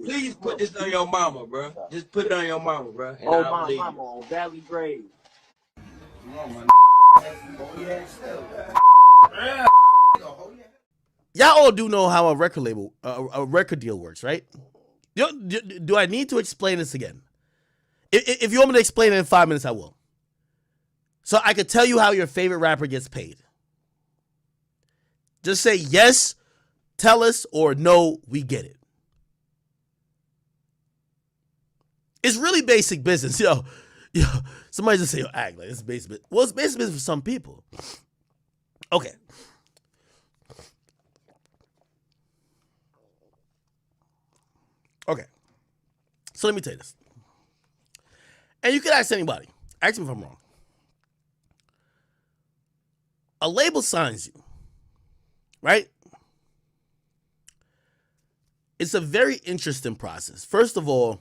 Please put this on your mama, bro. Just put it on your mama, bro. And Oh, I'll my mama on Valley Grave. Y'all all do know how a record label, a record deal works, right? Do I need to explain this again? If you want me to explain it in 5 minutes, I will. So I could tell you how your favorite rapper gets paid. Just say yes, tell us, or no, we get it. It's really basic business, yo. Somebody just say, yo, act like it's basic business. Well, it's basic business for some people. Okay. Okay. So let me tell you this. And you can ask anybody. Ask me if I'm wrong. A label signs you, right? It's a very interesting process. First of all,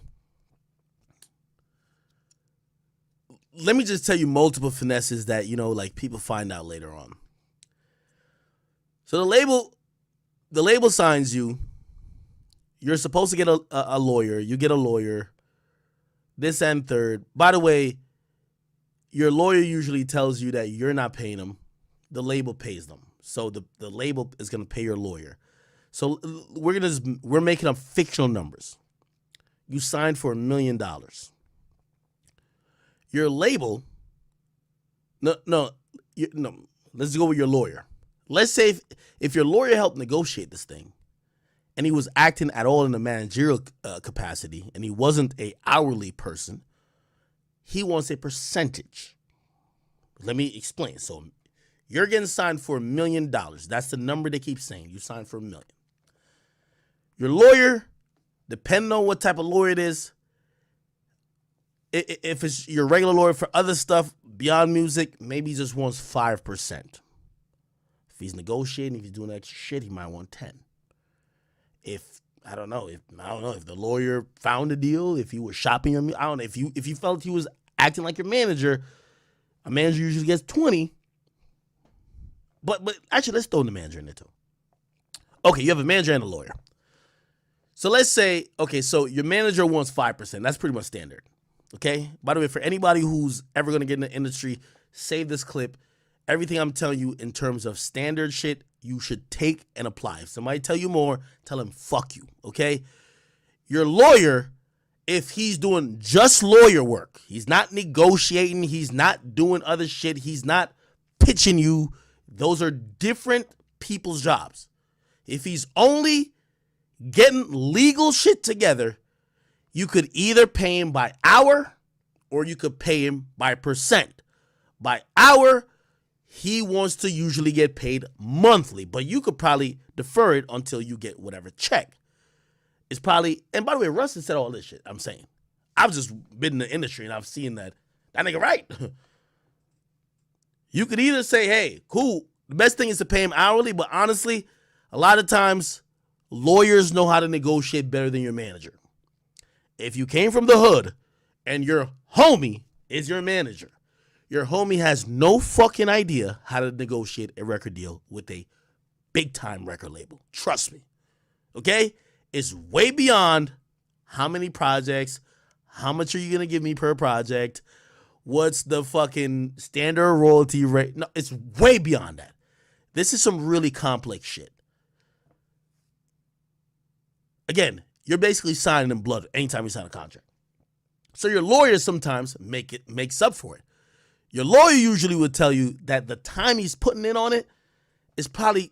let me just tell you multiple finesses that, like people find out later on. So the label signs you. You're supposed to get a lawyer. You get a lawyer. This and third. By the way, your lawyer usually tells you that you're not paying them. The label pays them. So the label is going to pay your lawyer. So we're making up fictional numbers. You signed for $1 million. Your label, no. Let's go with your lawyer. Let's say if your lawyer helped negotiate this thing, and he was acting at all in a managerial capacity, and he wasn't a hourly person, he wants a percentage. Let me explain. So you're getting signed for $1 million. That's the number they keep saying. You signed for $1 million. Your lawyer, depending on what type of lawyer it is, if it's your regular lawyer for other stuff beyond music, maybe he just wants 5%. If he's negotiating, if he's doing extra shit, he might want 10. If the lawyer found a deal, if he was shopping on me, I don't know. If you felt he was acting like your manager, a manager usually gets 20. But actually, let's throw the manager in there too. Okay, you have a manager and a lawyer. So let's say, okay, so your manager wants 5%. That's pretty much standard. Okay? By the way, for anybody who's ever going to get in the industry, save this clip. Everything I'm telling you in terms of standard shit, you should take and apply. If somebody tell you more, tell him fuck you, okay? Your lawyer, if he's doing just lawyer work, he's not negotiating, he's not doing other shit, he's not pitching you, those are different people's jobs. If he's only getting legal shit together, you could either pay him by hour or you could pay him by percent. By hour, he wants to usually get paid monthly, but you could probably defer it until you get whatever check. It's probably, and by the way, Rustin said all this shit I'm saying. I've just been in the industry and I've seen that nigga right. You could either say, hey, cool, the best thing is to pay him hourly, but honestly, a lot of times, lawyers know how to negotiate better than your manager. If you came from the hood and your homie is your manager, your homie has no fucking idea how to negotiate a record deal with a big-time record label. Trust me. Okay? It's way beyond how many projects, how much are you going to give me per project, what's the fucking standard royalty rate. No, it's way beyond that. This is some really complex shit. Again, you're basically signing in blood anytime you sign a contract. So your lawyer sometimes makes up for it. Your lawyer usually would tell you that the time he's putting in on it is probably,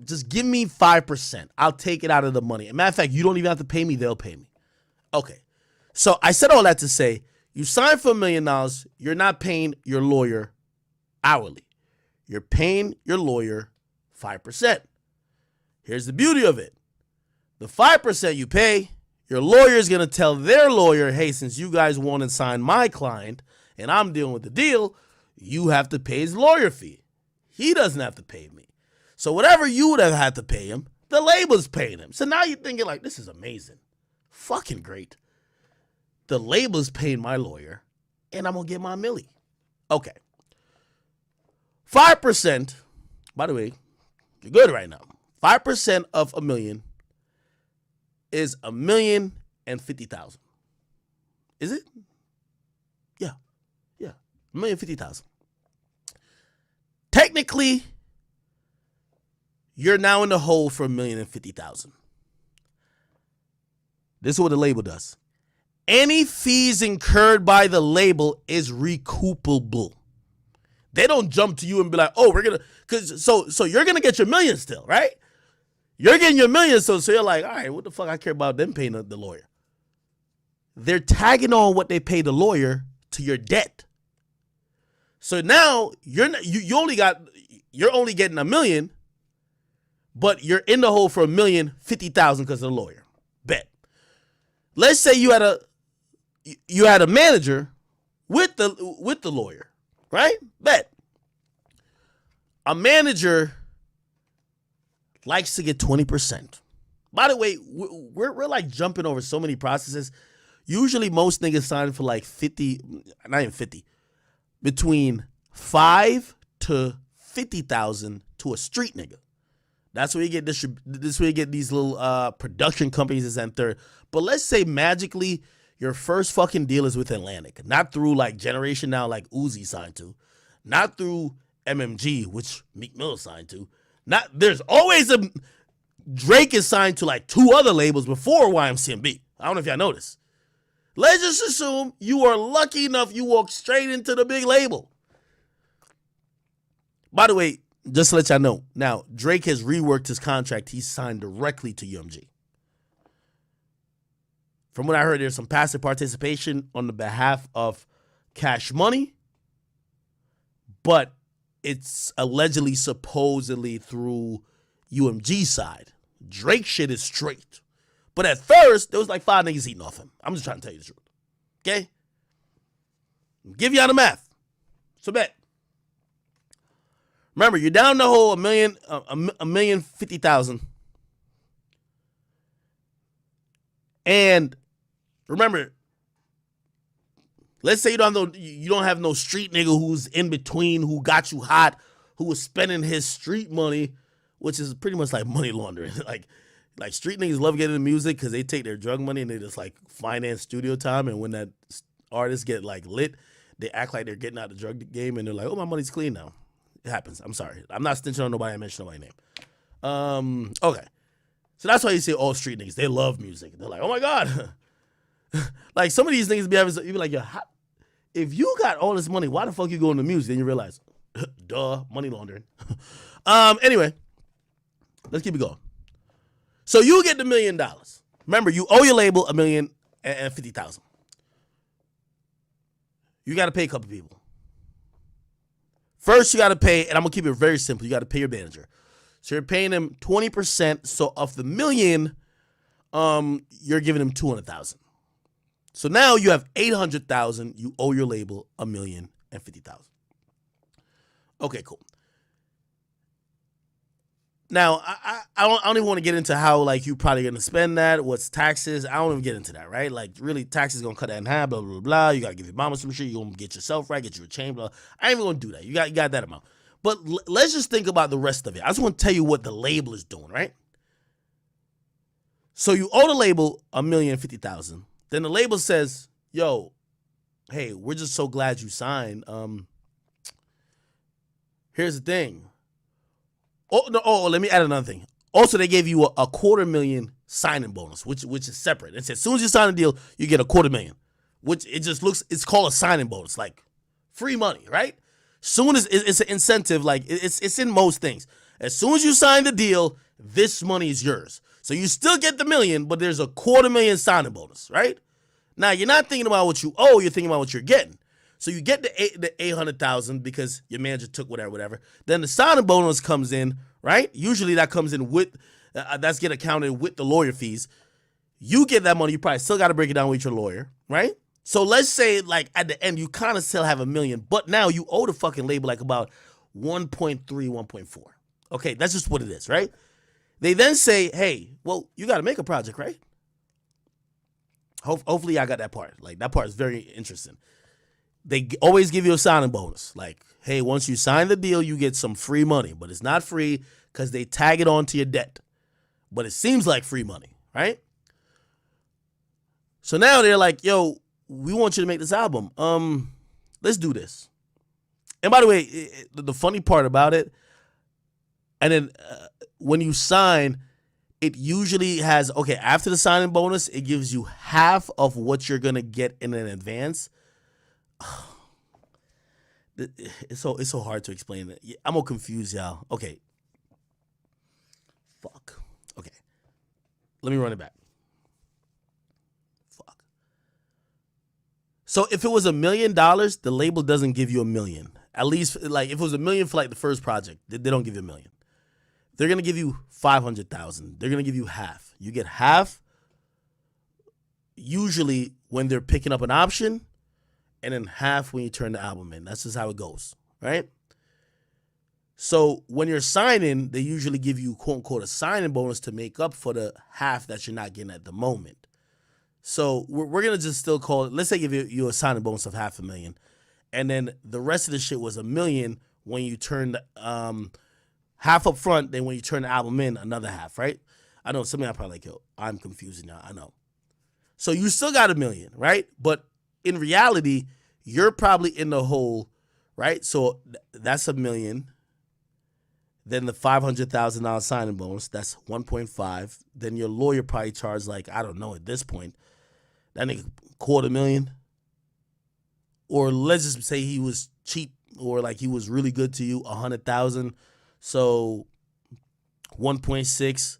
just give me 5%. I'll take it out of the money. As a matter of fact, you don't even have to pay me. They'll pay me. Okay. So I said all that to say, you signed for $1 million. You're not paying your lawyer hourly. You're paying your lawyer 5%. Here's the beauty of it. The 5% you pay, your lawyer is going to tell their lawyer, hey, since you guys want to sign my client and I'm dealing with the deal, you have to pay his lawyer fee. He doesn't have to pay me. So whatever you would have had to pay him, the label's paying him. So now you're thinking like, this is amazing. Fucking great. The label's paying my lawyer and I'm going to get my milli. Okay. 5%, by the way, you're good right now. 5% of $1 million is $1,050,000. Is it? Yeah. $1,050,000. Technically, you're now in the hole for $1,050,000. This is what the label does. Any fees incurred by the label is recoupable. They don't jump to you and be like, "Oh, we're gonna," so you're gonna get your million still, right? You're getting your million, so you're like, "All right, what the fuck? I care about them paying the lawyer." They're tagging on what they pay the lawyer to your debt. So now you're only getting $1 million, but you're in the hole for $1,050,000 because of the lawyer. Bet. Let's say you had a manager with the lawyer, right? Bet. A manager likes to get 20%. By the way, we're like jumping over so many processes. Usually most niggas sign for like 50, not even 50, between 5 to 50,000 to a street nigga. That's where you get these little production companies is and third. But let's say magically your first fucking deal is with Atlantic, not through like Generation Now like Uzi signed to, not through MMG, which Meek Mill signed to. There's always Drake is signed to like 2 other labels before YMCMB. I don't know if y'all know this. Let's just assume you are lucky enough you walk straight into the big label. By the way, just to let y'all know, now Drake has reworked his contract. He's signed directly to UMG. From what I heard, there's some passive participation on the behalf of Cash Money, but it's allegedly, supposedly through UMG side. Drake shit is straight. But at first, there was like 5 niggas eating off him. I'm just trying to tell you the truth. Okay? Give y'all the math. So bet. Remember, you're down the hole $1,050,000. And remember, let's say you don't have no street nigga who's in between, who got you hot, who was spending his street money, which is pretty much like money laundering. Like street niggas love getting into music because they take their drug money and they just like finance studio time. And when that artists get like lit, they act like they're getting out of the drug game and they're like, "Oh, my money's clean now." It happens. I'm sorry. I'm not snitching on nobody. I mentioned nobody's name. Okay. So that's why you say all street niggas. They love music. They're like, "Oh my God." Like some of these niggas you be like, "Yo, if you got all this money, why the fuck you going to music?" Then you realize, duh, money laundering. Anyway, let's keep it going. So you get the $1 million. Remember, you owe your label $1,050,000. You got to pay a couple people. First, you got to pay, and I'm gonna keep it very simple. You got to pay your manager. So you're paying him 20%. So of the $1 million, you're giving him $200,000. So now you have $800,000. You owe your label $1,050,000. Okay, cool. Now, I don't even want to get into how, like, you probably going to spend that, what's taxes. I don't even get into that, right? Like, really, taxes going to cut that in half, blah, blah, blah, blah. You got to give your mama some shit. You're going to get yourself right, get you a chain, blah. I ain't even going to do that. You got that amount. But let's just think about the rest of it. I just want to tell you what the label is doing, right? So you owe the label $1,050,000. Then the label says, "Yo, hey, we're just so glad you signed. Here's the thing. Let me add another thing. Also, they gave you a $250,000 signing bonus, which is separate. It says as soon as you sign a deal, you get $250,000, which it's called a signing bonus, like free money, right? Soon as it's an incentive, like it's in most things. As soon as you sign the deal, this money is yours. So you still get the $1 million, but there's a $250,000 signing bonus, right? Now you're not thinking about what you owe, you're thinking about what you're getting. So you get the $800,000 because your manager took whatever. Then the signing bonus comes in, right? Usually that comes in with, that's get accounted with the lawyer fees. You get that money, you probably still got to break it down with your lawyer, right? So let's say like at the end, you kind of still have $1 million, but now you owe the fucking label like about 1.3, 1.4. Okay, that's just what it is, right? They then say, "Hey, well, you got to make a project, right?" Hopefully I got that part. Like that part is very interesting. They always give you a signing bonus. Like, hey, once you sign the deal, you get some free money. But it's not free because they tag it onto your debt. But it seems like free money, right? So now they're like, yo, we want you to make this album. Let's do this. And by the way, the funny part about it, and then when you sign, it usually has, okay, after the signing bonus, it gives you half of what you're going to get in an advance. It's so hard to explain it. I'm all confused, y'all. Okay. Fuck. Okay. Let me run it back. Fuck. So if it was $1 million, the label doesn't give you $1 million. At least, like, if it was $1 million for like the first project, they don't give you $1 million. They're gonna give you 500,000. They're gonna give you half. You get half. Usually when they're picking up an option, and then half when you turn the album in. That's just how it goes, right? So when you're signing, they usually give you quote unquote a signing bonus to make up for the half that you're not getting at the moment. So we're gonna just still call it. Let's say give you a signing bonus of $500,000. And then the rest of the shit was $1 million when you turned half up front, then when you turn the album in, another half, right? I know some of y'all probably like, yo, I'm confusing y'all. I know. So you still got $1 million, right? But in reality, you're probably in the hole, right? So that's $1 million. Then the $500,000 signing bonus, that's 1.5. Then your lawyer probably charged like, I don't know at this point, that nigga $250,000. Or let's just say he was cheap or like he was really good to you, 100,000. So 1.6.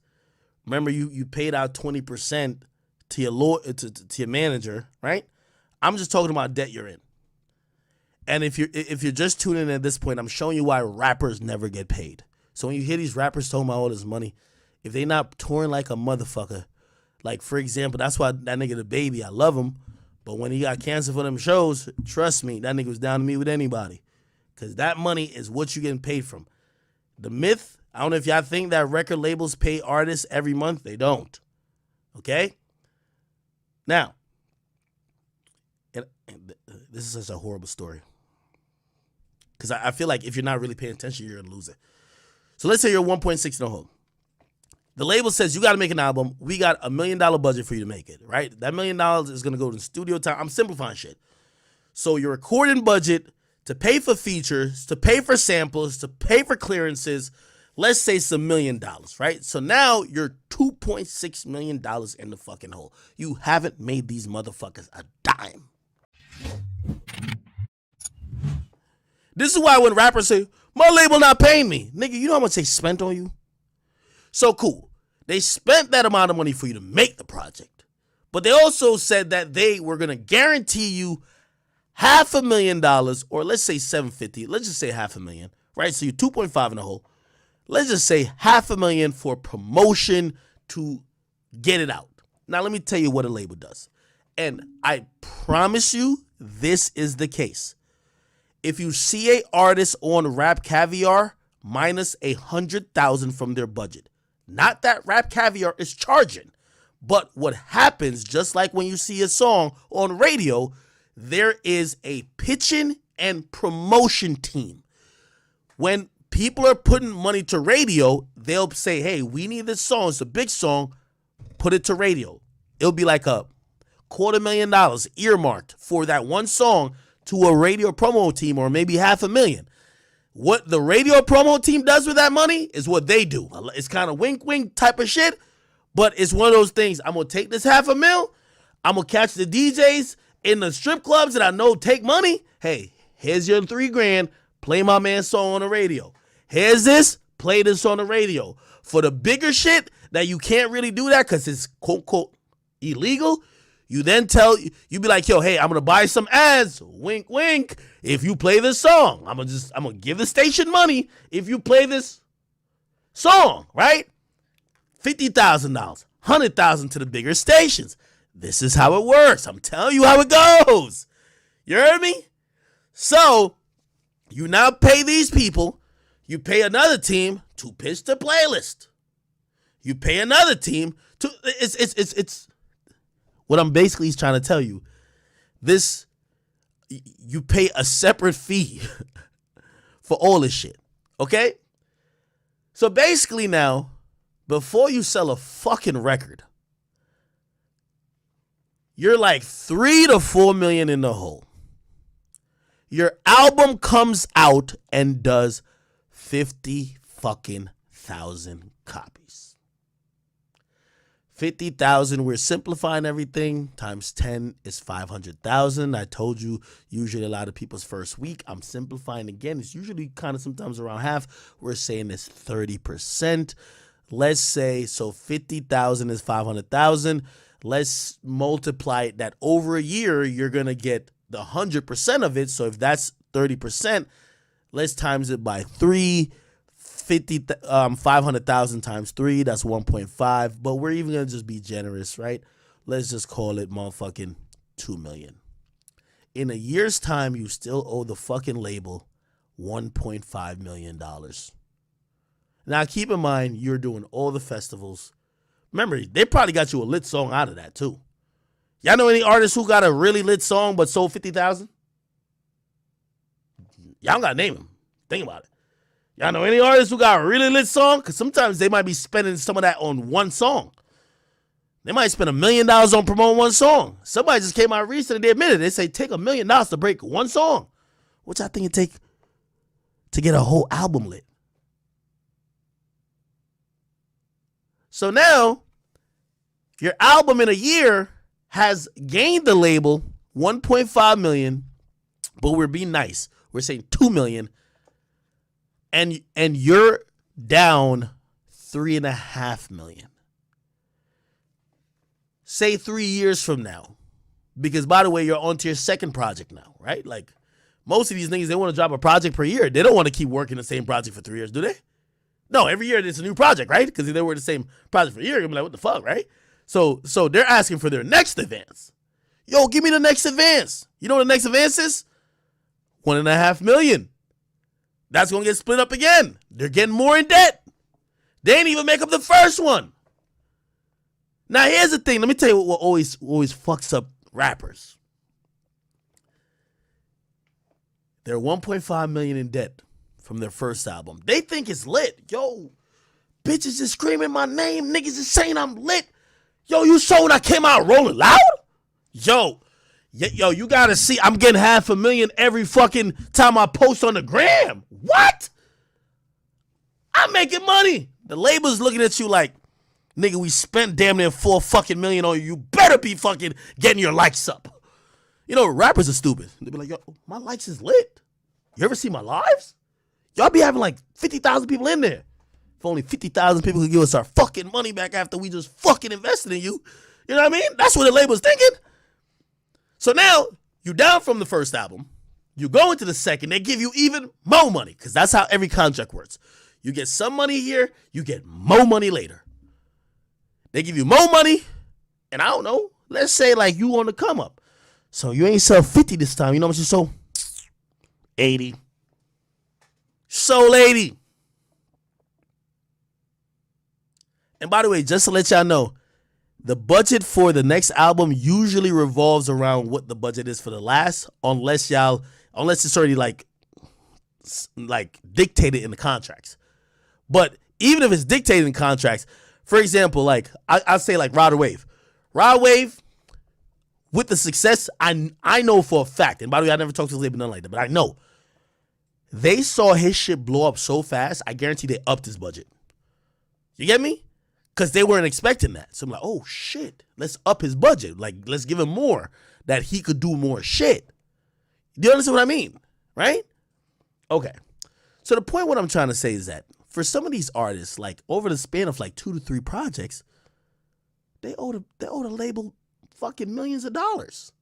Remember, you paid out 20% to your lawyer, to your manager, right? I'm just talking about debt you're in. And if you're just tuning in at this point, I'm showing you why rappers never get paid. So when you hear these rappers talking about all this money, if they not touring like a motherfucker, like for example, that's why that nigga The Baby, I love him. But when he got canceled for them shows, trust me, that nigga was down to me with anybody. Because that money is what you're getting paid from. The myth, I don't know if y'all think that record labels pay artists every month. They don't. Okay? Now, and this is such a horrible story. Because I feel like if you're not really paying attention, you're going to lose it. So let's say you're 1.6 in the hole. The label says you got to make an album. We got $1 million budget for you to make it, right? That $1 million is going to go to studio time. I'm simplifying shit. So your recording budget to pay for features, to pay for samples, to pay for clearances, let's say it's $1 million, right? So now you're $2.6 million in the fucking hole. You haven't made these motherfuckers a dime. This is why when rappers say, my label not paying me, nigga, you know how much they spent on you? So cool. They spent that amount of money for you to make the project. But they also said that they were going to guarantee you $500,000, or let's say $750,000. Let's just say $500,000, right? So you're 2.5 in the hole. Let's just say $500,000 for promotion to get it out. Now let me tell you what a label does. And I promise you this is the case. If you see an artist on Rap Caviar, minus $100,000 from their budget. Not that Rap Caviar is charging, but what happens, just like when you see a song on radio, there is a pitching and promotion team. When people are putting money to radio, they'll say, hey, we need this song. It's a big song. Put it to radio. It'll be like $250,000 earmarked for that one song to a radio promo team, or maybe $500,000. What the radio promo team does with that money is what they do. It's kind of wink wink type of shit, but it's one of those things. I'm going to take this $500,000. I'm going to catch the DJs in the strip clubs that I know take money. Hey, here's your $3,000. Play my man's song on the radio. Here's this. Play this on the radio. For the bigger shit that you can't really do that because it's quote unquote illegal, you then you be like, yo, hey, I'm going to buy some ads. Wink, wink. If you play this song, I'm going to give the station money if you play this song, right? $50,000, $100,000 to the bigger stations. This is how it works. I'm telling you how it goes. You heard me? So you now pay these people. You pay another team to pitch the playlist. You pay another team to, it's what I'm basically trying to tell you. This, you pay a separate fee for all this shit. Okay? So basically now, before you sell a fucking record, You're like 3 to 4 million in the hole. Your album comes out and does 50 fucking thousand copies. 50,000, we're simplifying everything, times 10 is 500,000. I told you, usually a lot of people's first week. I'm simplifying again. It's usually kind of sometimes around half. We're saying it's 30%. Let's say, so 50,000 is 500,000. Let's multiply that over a year. You're going to get the 100% of it. So if that's 30%, let's times it by 3. 500,000 times 3, that's 1.5. But we're even going to just be generous, right? Let's just call it motherfucking 2 million. In a year's time, you still owe the fucking label $1.5 million. Now, keep in mind, you're doing all the festivals. Remember, they probably got you a lit song out of that, too. Y'all know any artists who got a really lit song but sold 50,000? Y'all got to name them. Think about it. Y'all know any artists who got a really lit song? Because sometimes they might be spending some of that on one song. They might spend $1 million on promoting one song. Somebody just came out recently, they admitted, they say take $1 million to break one song. Which I think it take to get a whole album lit. So now, your album in a year has gained the label 1.5 million, but we're being nice. We're saying 2 million. And you're down 3.5 million. Say 3 years from now. Because, by the way, you're on to your second project now, right? Like, most of these niggas, they want to drop a project per year. They don't want to keep working the same project for 3 years, do they? No, every year it's a new project, right? Because if they were the same project for a year, you're going to be like, what the fuck, right? So they're asking for their next advance. Yo, give me the next advance. You know what the next advance is? 1.5 million. That's going to get split up again. They're getting more in debt. They ain't even make up the first one. Now, here's the thing. Let me tell you what always fucks up rappers. They're 1.5 million in debt from their first album. They think it's lit. Yo, bitches just screaming my name. Niggas is saying I'm lit. Yo, you saw when I came out rolling loud? Yo, you gotta see, I'm getting 500,000 every fucking time I post on the gram. What? I'm making money. The label's looking at you like, nigga, we spent damn near $4 fucking million on you. You better be fucking getting your likes up. You know, rappers are stupid. They be like, yo, my likes is lit. You ever see my lives? Y'all be having like 50,000 people in there. If only 50,000 people could give us our fucking money back after we just fucking invested in you. You know what I mean? That's what the label's thinking. So now, you're down from the first album. You go into the second. They give you even more money. Because that's how every contract works. You get some money here. You get more money later. They give you more money. And I don't know. Let's say like you on the come up. So you ain't sell 50 this time. You know how much you sold? 80. Sold 80. And by the way, just to let y'all know, the budget for the next album usually revolves around what the budget is for the last, unless it's already like dictated in the contracts. But even if it's dictated in contracts, for example, like I'll say like Rod Wave. Rod Wave, with the success, I know for a fact, and by the way, I never talked to the label, nothing like that, but I know they saw his shit blow up so fast, I guarantee they upped his budget. You get me? Because they weren't expecting that. So I'm like, oh, shit. Let's up his budget. Like, let's give him more that he could do more shit. Do you understand what I mean? Right? Okay. So the point what I'm trying to say is that for some of these artists, like over the span of like 2 to 3 projects, they owe the label fucking millions of dollars.